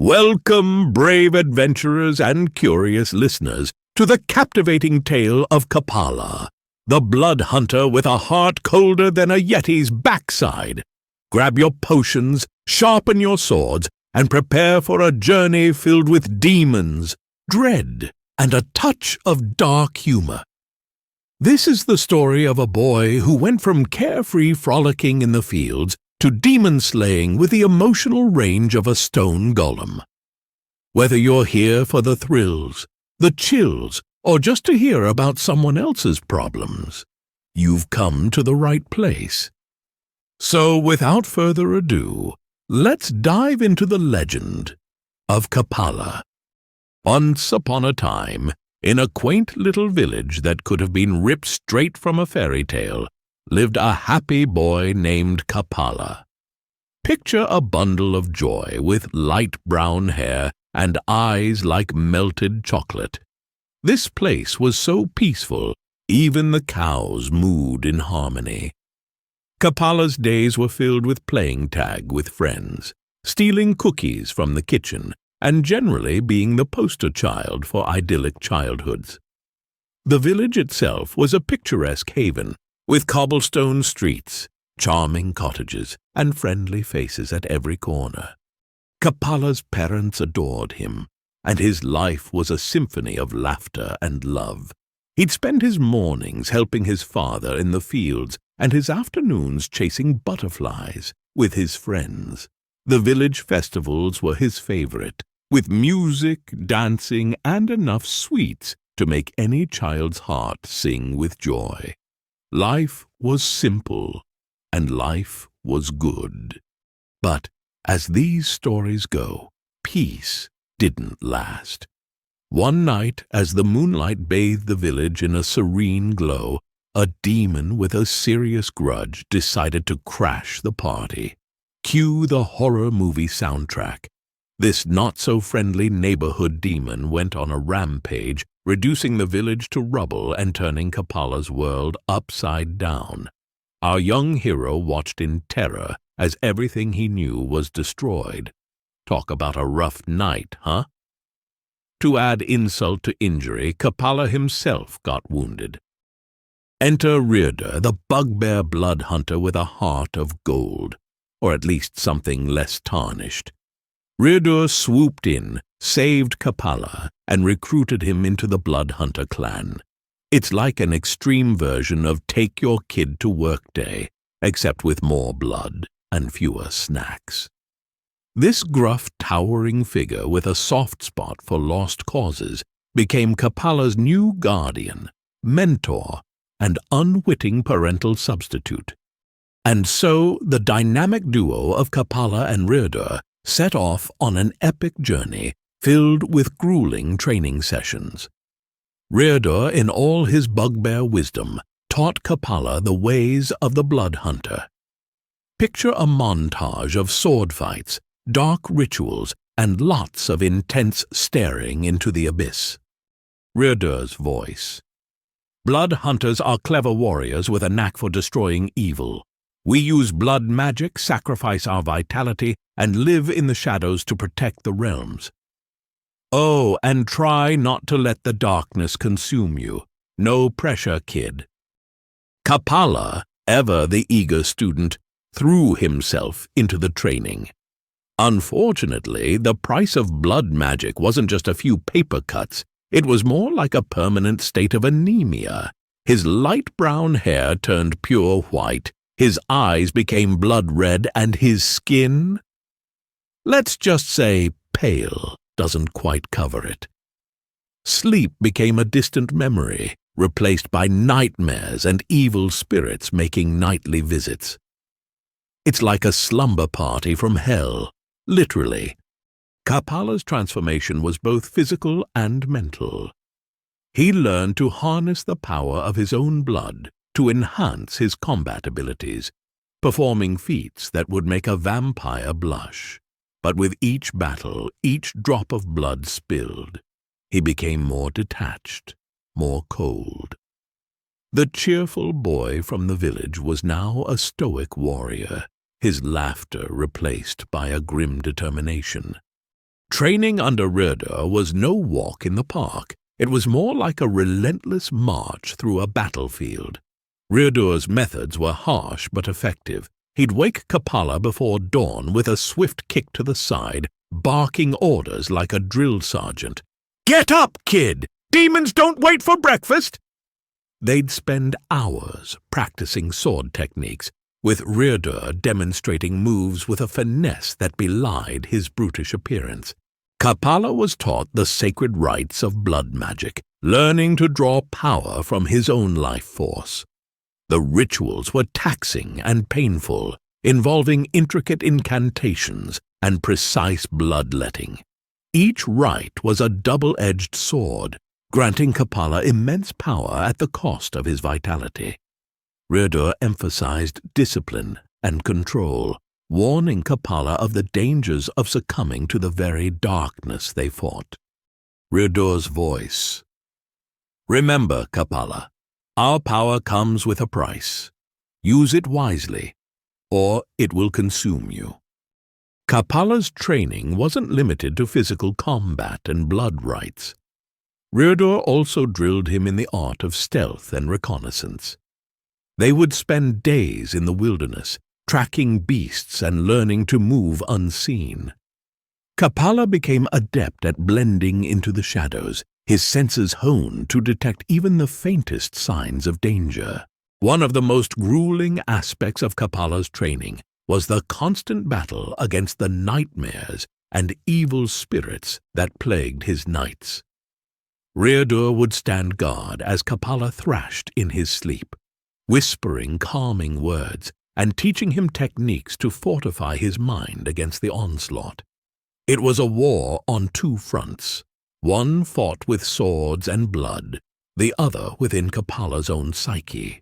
Welcome, brave adventurers and curious listeners, to the captivating tale of Capalla, the blood hunter with a heart colder than a yeti's backside. Grab your potions, sharpen your swords, and prepare for a journey filled with demons, dread, and a touch of dark humor. This is the story of a boy who went from carefree frolicking in the fields to demon-slaying with the emotional range of a stone golem. Whether you're here for the thrills, the chills, or just to hear about someone else's problems, you've come to the right place. So, without further ado, let's dive into the legend of Capalla. Once upon a time, in a quaint little village that could have been ripped straight from a fairy tale, lived a happy boy named Capalla. Picture a bundle of joy with light brown hair and eyes like melted chocolate. This place was so peaceful, even the cows mooed in harmony. Capalla's days were filled with playing tag with friends, stealing cookies from the kitchen, and generally being the poster child for idyllic childhoods. The village itself was a picturesque haven, with cobblestone streets, charming cottages, and friendly faces at every corner. Capalla's parents adored him, and his life was a symphony of laughter and love. He'd spend his mornings helping his father in the fields and his afternoons chasing butterflies with his friends. The village festivals were his favorite, with music, dancing, and enough sweets to make any child's heart sing with joy. Life was simple, and life was good. But, as these stories go, peace didn't last. One night, as the moonlight bathed the village in a serene glow, a demon with a serious grudge decided to crash the party. Cue the horror movie soundtrack. This not-so-friendly neighborhood demon went on a rampage, reducing the village to rubble and turning Capalla's world upside down. Our young hero watched in terror as everything he knew was destroyed. Talk about a rough night, huh? To add insult to injury, Capalla himself got wounded. Enter Rirdurr, the bugbear blood hunter with a heart of gold, or at least something less tarnished. Rirdurr swooped in, saved Capalla, and recruited him into the blood hunter clan. It's like an extreme version of Take Your Kid to Work Day, except with more blood and fewer snacks. This gruff, towering figure with a soft spot for lost causes became Capalla's new guardian, mentor, and unwitting parental substitute. And so the dynamic duo of Capalla and Rirdurr set off on an epic journey filled with grueling training sessions. Rirdurr, in all his bugbear wisdom, taught Capalla the ways of the blood hunter. Picture a montage of sword fights, dark rituals, and lots of intense staring into the abyss. Rirdurr's voice. Blood hunters are clever warriors with a knack for destroying evil. We use blood magic, sacrifice our vitality, and live in the shadows to protect the realms. Oh, and try not to let the darkness consume you. No pressure, kid. Capalla, ever the eager student, threw himself into the training. Unfortunately, the price of blood magic wasn't just a few paper cuts. It was more like a permanent state of anemia. His light brown hair turned pure white. His eyes became blood red, and his skin, let's just say pale, doesn't quite cover it. Sleep became a distant memory, replaced by nightmares and evil spirits making nightly visits. It's like a slumber party from hell, literally. Capalla's transformation was both physical and mental. He learned to harness the power of his own blood to enhance his combat abilities, performing feats that would make a vampire blush. But with each battle, each drop of blood spilled, he became more detached, more cold. The cheerful boy from the village was now a stoic warrior, his laughter replaced by a grim determination. Training under Rirdurr was no walk in the park. It was more like a relentless march through a battlefield. Rirdurr's methods were harsh but effective. He'd wake Capalla before dawn with a swift kick to the side, barking orders like a drill sergeant. "Get up, kid! Demons don't wait for breakfast!" They'd spend hours practicing sword techniques, with Rirdurr demonstrating moves with a finesse that belied his brutish appearance. Capalla was taught the sacred rites of blood magic, learning to draw power from his own life force. The rituals were taxing and painful, involving intricate incantations and precise bloodletting. Each rite was a double-edged sword, granting Capalla immense power at the cost of his vitality. Rirdurr emphasized discipline and control, warning Capalla of the dangers of succumbing to the very darkness they fought. Rirdurr's voice. "Remember, Capalla, our power comes with a price. Use it wisely, or it will consume you." Capalla's training wasn't limited to physical combat and blood rites. Rirdurr also drilled him in the art of stealth and reconnaissance. They would spend days in the wilderness, tracking beasts and learning to move unseen. Capalla became adept at blending into the shadows, his senses honed to detect even the faintest signs of danger. One of the most grueling aspects of Capalla's training was the constant battle against the nightmares and evil spirits that plagued his nights. Rirdurr would stand guard as Capalla thrashed in his sleep, whispering calming words and teaching him techniques to fortify his mind against the onslaught. It was a war on two fronts, one fought with swords and blood, the other within Capalla's own psyche.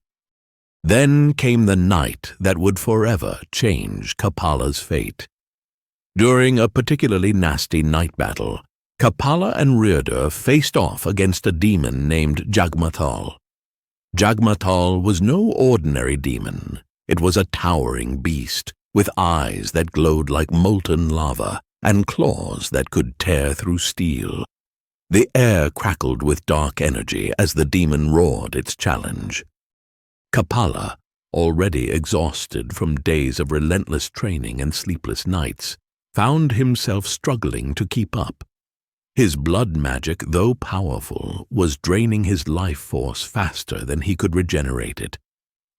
Then came the night that would forever change Capalla's fate. During a particularly nasty night battle, Capalla and Rirdurr faced off against a demon named Jagmathal. Jagmathal was no ordinary demon. It was a towering beast, with eyes that glowed like molten lava and claws that could tear through steel. The air crackled with dark energy as the demon roared its challenge. Capalla, already exhausted from days of relentless training and sleepless nights, found himself struggling to keep up. His blood magic, though powerful, was draining his life force faster than he could regenerate it.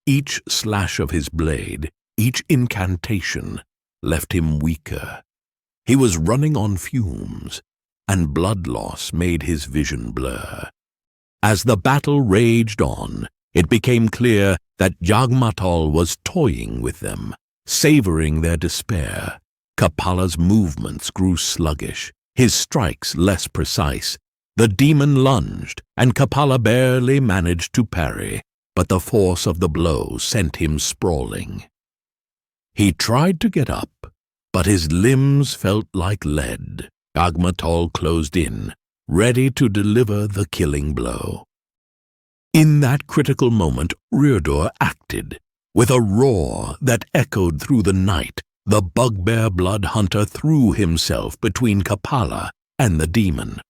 Each slash of his blade, each incantation, left him weaker. He was running on fumes, and blood loss made his vision blur. As the battle raged on, it became clear that Jagmathal was toying with them, savoring their despair. Capalla's movements grew sluggish, his strikes less precise. The demon lunged, and Capalla barely managed to parry, but the force of the blow sent him sprawling. He tried to get up, but his limbs felt like lead. Jagmathal closed in, ready to deliver the killing blow. In that critical moment, Rirdurr acted. With a roar that echoed through the night, the bugbear blood hunter threw himself between Capalla and the demon.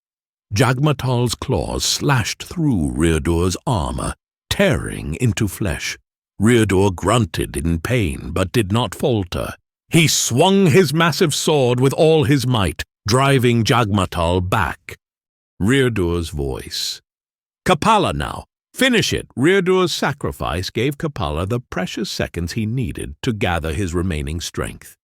Jagmathal's claws slashed through Rirdurr's armor, tearing into flesh. Rirdurr grunted in pain but did not falter. He swung his massive sword with all his might, driving Jagmathal back. Rirdurr's voice. "Capalla now! Finish it!" Rirdurr's sacrifice gave Capalla the precious seconds he needed to gather his remaining strength.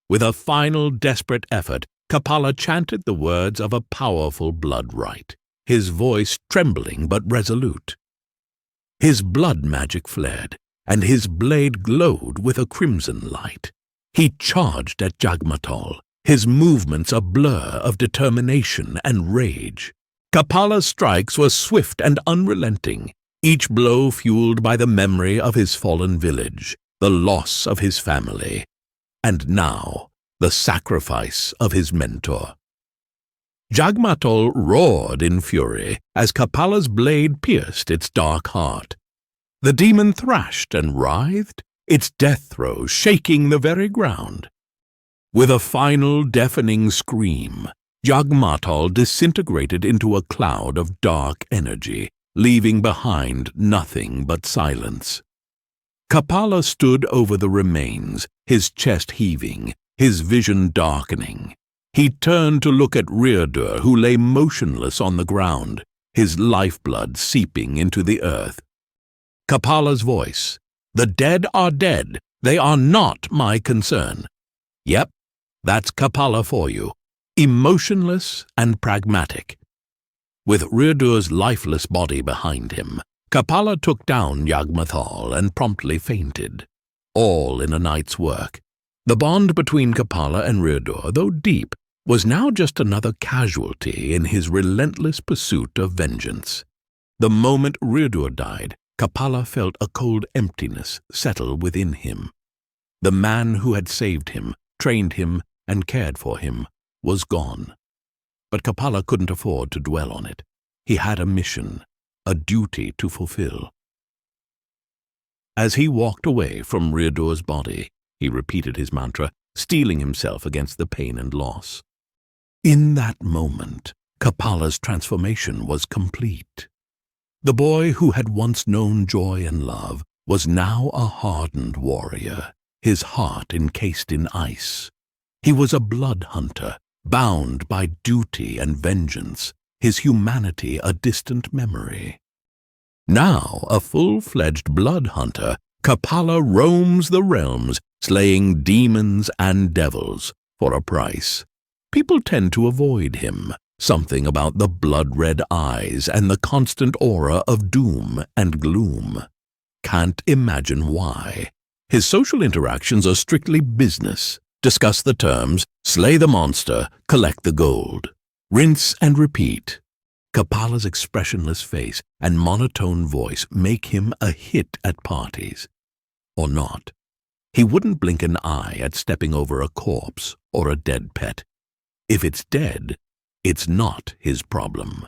With a final desperate effort, Capalla chanted the words of a powerful blood rite, his voice trembling but resolute. His blood magic flared, and his blade glowed with a crimson light. He charged at Jagmathal, his movements a blur of determination and rage. Capalla's strikes were swift and unrelenting, each blow fueled by the memory of his fallen village, the loss of his family, and now the sacrifice of his mentor. Jagmathal roared in fury as Capalla's blade pierced its dark heart. The demon thrashed and writhed, its death throes shaking the very ground. With a final deafening scream, Yagmatol disintegrated into a cloud of dark energy, leaving behind nothing but silence. Capalla stood over the remains, his chest heaving, his vision darkening. He turned to look at Rirdurr, who lay motionless on the ground, his lifeblood seeping into the earth. Capalla's voice: "The dead are dead. They are not my concern." Yep, that's Capalla for you. Emotionless and pragmatic. With Rirdurr's lifeless body behind him, Capalla took down Yagmatol and promptly fainted. All in a night's work. The bond between Capalla and Rirdurr, though deep, was now just another casualty in his relentless pursuit of vengeance. The moment Rirdurr died, Capalla felt a cold emptiness settle within him. The man who had saved him, trained him, and cared for him was gone. But Capalla couldn't afford to dwell on it. He had a mission, a duty to fulfill. As he walked away from Rirdurr's body, he repeated his mantra, steeling himself against the pain and loss. In that moment, Capalla's transformation was complete. The boy who had once known joy and love was now a hardened warrior, his heart encased in ice. He was a blood hunter, bound by duty and vengeance, his humanity a distant memory. Now, a full-fledged blood hunter, Capalla roams the realms, slaying demons and devils for a price. People tend to avoid him, something about the blood-red eyes and the constant aura of doom and gloom. Can't imagine why. His social interactions are strictly business. Discuss the terms, slay the monster, collect the gold. Rinse and repeat. Capalla's expressionless face and monotone voice make him a hit at parties. Or not. He wouldn't blink an eye at stepping over a corpse or a dead pet. If it's dead, it's not his problem.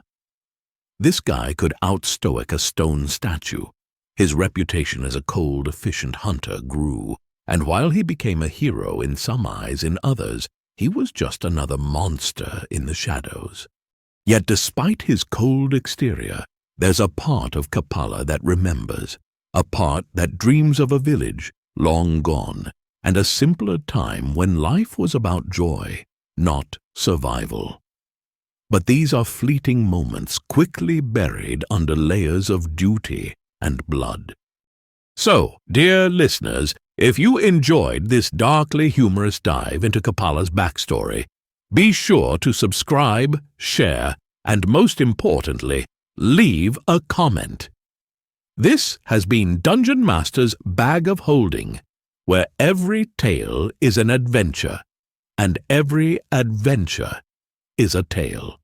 This guy could out-stoic a stone statue. His reputation as a cold, efficient hunter grew, and while he became a hero in some eyes, in others, he was just another monster in the shadows. Yet despite his cold exterior, there's a part of Capalla that remembers, a part that dreams of a village long gone, and a simpler time when life was about joy, not survival. But these are fleeting moments quickly buried under layers of duty and blood. So, dear listeners, if you enjoyed this darkly humorous dive into Capalla's backstory, be sure to subscribe, share, and most importantly, leave a comment. This has been Dungeon Master's Bag of Holding, where every tale is an adventure, and every adventure is a tale.